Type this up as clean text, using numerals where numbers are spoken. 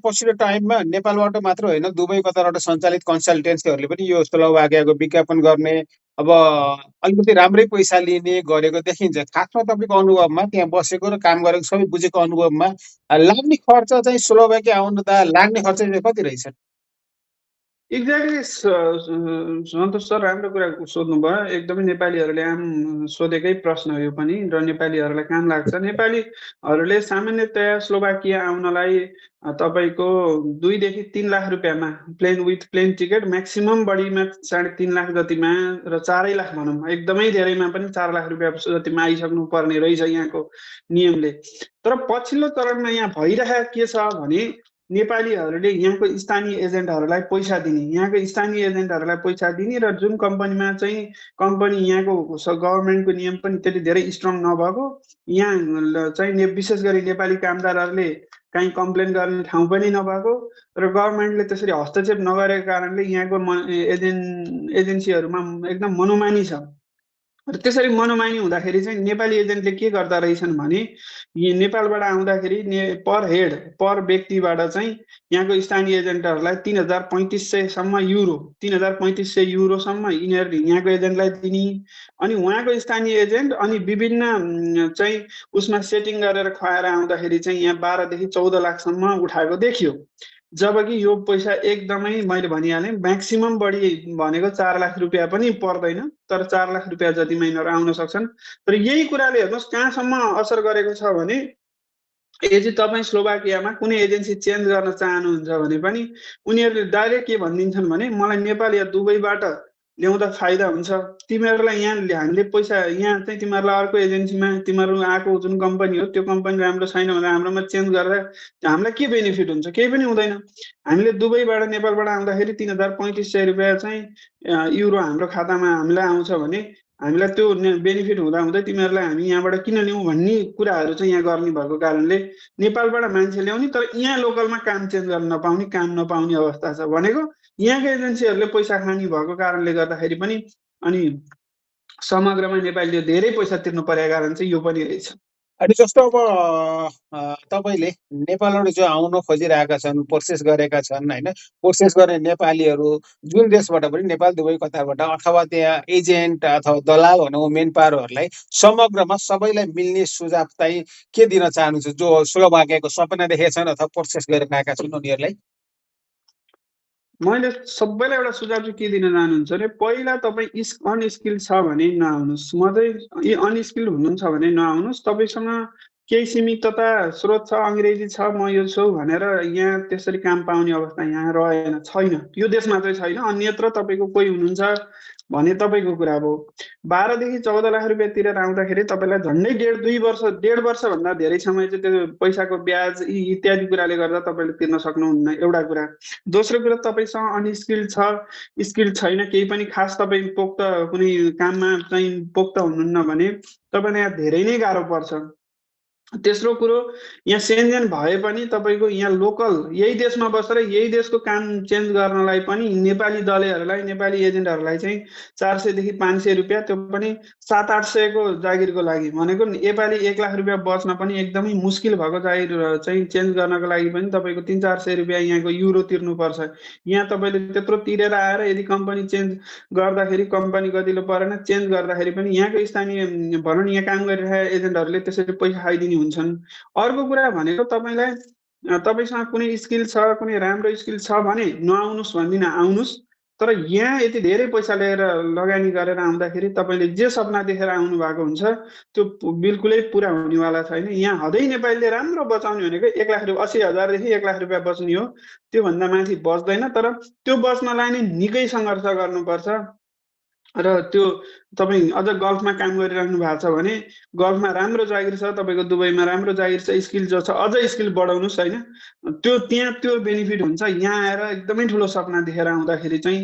पछिल्लो टाइममा नेपालबाट मात्र होइन दुबई कतारबाट सञ्चालित कन्सल्टेन्सीहरूले पनि यो स्लोभाकियाको विज्ञापन गर्ने अब अलिकति राम्रै पैसा लिने गरेको देखिन्छ। खासमा तपाईँको अनुभवमा त्यहाँ बसेको र काम गरेको सबै बुझेको अनुभवमा लाग्ने खर्च चाहिँ स्लोभाकिया आउनु त लाग्ने खर्च चाहिँ कति रहेछ? एक्ज्याक्टली सन्तोष सर, राम्रो कुरा सोध्नुभयो। एकदमै नेपालीहरूले आम सोधेकै प्रश्न हो यो पनि, र नेपालीहरूलाई काम लाग्छ। नेपालीहरूले सामान्यतया स्लोभाकिया आउनलाई तपाईँको 2 देखि 3 लाख रुपियाँमा प्लेन टिकट, म्याक्सिमम बढीमा 3.5 लाख जतिमा, र 4 लाख भनौँ, एकदमै धेरैमा पनि 4 लाख रुपियाँ जतिमा आइसक्नु पर्ने रहेछ यहाँको नियमले। तर पछिल्लो चरणमा यहाँ भइरहेको के छ भने नेपालीहरूले यहाँको स्थानीय एजेन्टहरूलाई पैसा दिने, र जुन कम्पनीमा चाहिँ कम्पनी यहाँको गभर्मेन्टको नियम पनि त्यति धेरै स्ट्रङ नभएको, यहाँ चाहिँ विशेष गरी नेपाली कामदारहरूले काहीँ कम्प्लेन गर्ने ठाउँ पनि नभएको, र गभर्मेन्टले त्यसरी हस्तक्षेप नगरेको कारणले यहाँको एजेन्सीहरूमा एकदम मनोमानी छ। र त्यसरी मनोमानी हुँदाखेरि चाहिँ नेपाली एजेन्टले के गर्दा रहेछन् भने नेपालबाट आउँदाखेरि पर व्यक्तिबाट चाहिँ यहाँको स्थानीय एजेन्टहरूलाई 3,3500 युरोसम्म यिनीहरूले यहाँको एजेन्टलाई दिने, अनि उहाँको स्थानीय एजेन्ट अनि विभिन्न चाहिँ उसमा सेटिङ गरेर खुवाएर आउँदाखेरि चाहिँ यहाँ 12 देखि 14 लाखसम्म उठाएको देखियो। जबकि यो पैसा एकदमै मैले भनिहालेँ, म्याक्सिमम बढी भनेको 4 लाख रुपियाँ पनि पर्दैन, तर 4 लाख रुपियाँ जतिमा यिनीहरू आउन सक्छन्। तर यही कुराले हेर्नुहोस् कहाँसम्म असर गरेको छ भने यदि तपाईँ स्लोभाकियामा कुनै एजेन्सी चेन्ज गर्न चाहनुहुन्छ भने पनि उनीहरूले डाइरेक्ट के भनिदिन्छन् भने मलाई नेपाल या दुबईबाट ल्याउँदा फाइदा हुन्छ, तिमीहरूलाई यहाँ हामीले पैसा, यहाँ चाहिँ तिमीहरूलाई अर्को एजेन्सीमा तिमीहरू आएको जुन कम्पनी हो त्यो कम्पनी राम्रो छैन भने हाम्रोमा चेन्ज गरेर हामीलाई के बेनिफिट हुन्छ? केही पनि हुँदैन। हामीले दुबईबाट नेपालबाट आउँदाखेरि 3,3500 रुपियाँ चाहिँ युरो हाम्रो खातामा हामीलाई आउँछ भने हामीलाई त्यो बेनिफिट हुँदाहुँदै तिमीहरूलाई हामी यहाँबाट किन ल्याउँ भन्ने कुराहरू चाहिँ यहाँ गर्ने भएको कारणले नेपालबाट मान्छे ल्याउने, तर यहाँ लोकलमा काम चेन्ज गर्न नपाउने, काम नपाउने अवस्था छ। भनेको यहाँको एजेन्सीहरूले पैसा खाने भएको कारणले गर्दाखेरि पनि, अनि समग्रमा नेपालीले धेरै पैसा तिर्नु परेको कारण चाहिँ यो पनि रहेछ। अनि जस्तो अब तपाईँले नेपालबाट जो आउन खोजिरहेका छन्, प्रोसेस गरेका छन् होइन, प्रोसेस गर्ने नेपालीहरू जुन देशबाट पनि, नेपाल, दुबई, कतारबाट, अथवा त्यहाँ एजेन्ट अथवा दलाल भनौँ मेन पावरहरूलाई समग्रमा सबैलाई मिल्ने सुझाव चाहिँ के दिन चाहनुहुन्छ? जो स्लोभाकियाको सपना देखेका छन् अथवा प्रोसेस गरेर आएका छन् उनीहरूलाई मैले सबैलाई एउटा सुझाव चाहिँ के दिन चाहनुहुन्छ भने पहिला तपाईँ अनस्किल छ भने नआउनुहोस्, मात्रै अनस्किल हुनुहुन्छ भने नआउनुहोस्। तपाईँसँग केही सीमितता स्रोत छ, अङ्ग्रेजी छ, म यो छु भनेर यहाँ त्यसरी काम पाउने अवस्था यहाँ छैन। यो देश मात्रै छैन, अन्यत्र तपाईँको कोही हुनुहुन्छ भने तपाईँको कुरा अब 12 देखि 14 लाख रुपियाँ तिरेर आउँदाखेरि तपाईँलाई झन्डै 1.5 वर्षभन्दा धेरै समय चाहिँ त्यो पैसाको ब्याज इत्यादि कुराले गर्दा तपाईँले तिर्न सक्नुहुन्न, एउटा कुरा। दोस्रो कुरा, तपाईँसँग अनस्किल छ, स्किल छैन, केही पनि खास तपाईँ पोख्त कुनै काममा चाहिँ पोख्त हुनुहुन्न भने तपाईँलाई यहाँ धेरै नै गाह्रो पर्छ। तेस्रो कुरो, यहाँ सेन्जेन भए पनि तपाईँको यहाँ लोकल यही देशमा बसेर यही देशको काम चेन्ज गर्नलाई पनि नेपाली दलेहरूलाई, नेपाली एजेन्टहरूलाई चाहिँ 400 देखि 500 रुपियाँ, त्यो पनि 700-800 को जागिरको लागि, भनेको नेपाली 1 लाख रुपियाँ बच्न पनि एकदमै मुस्किल भएको जागिर चाहिँ चेन्ज गर्नको लागि पनि तपाईँको 300-400 रुपियाँ यहाँको युरो तिर्नुपर्छ। यहाँ तपाईँले त्यत्रो तिरेर आएर यदि कम्पनी चेन्ज गर्दाखेरि, कम्पनी गतिलो परेन, चेन्ज गर्दाखेरि पनि यहाँको स्थानीय भनौँ यहाँ काम गरिरहेका एजेन्टहरूले त्यसरी पैसा खाइदिने हुन्छन्। अर्को कुरा भनेको तपाईँसँग कुनै स्किल छ, कुनै राम्रो स्किल छ भने नआउनुहोस् भन्दिनँ, आउनुहोस्। तर यहाँ यति धेरै पैसा लिएर लगानी गरेर आउँदाखेरि तपाईँले जे सपना देखेर आउनु भएको हुन्छ त्यो बिल्कुलै पुरा हुनेवाला छैन। यहाँ हदै नेपालीले राम्रो बचाउने भनेको 1 लाख रुपियाँ, 80,000 देखि 1 लाख रुपियाँ बच्ने हो, त्योभन्दा माथि बच्दैन। तर त्यो बच्नलाई नै निकै सङ्घर्ष गर्नुपर्छ। र त्यो तपाईँ अझ गल्फमा काम गरिराख्नु भएको छ भने गल्फमा राम्रो जागिर छ, तपाईँको दुबईमा राम्रो जागिर छ, स्किल जो छ अझ स्किल बढाउनुहोस् होइन। त्यो त्यहाँ त्यो बेनिफिट हुन्छ। यहाँ आएर एकदमै ठुलो सपना देखेर आउँदाखेरि चाहिँ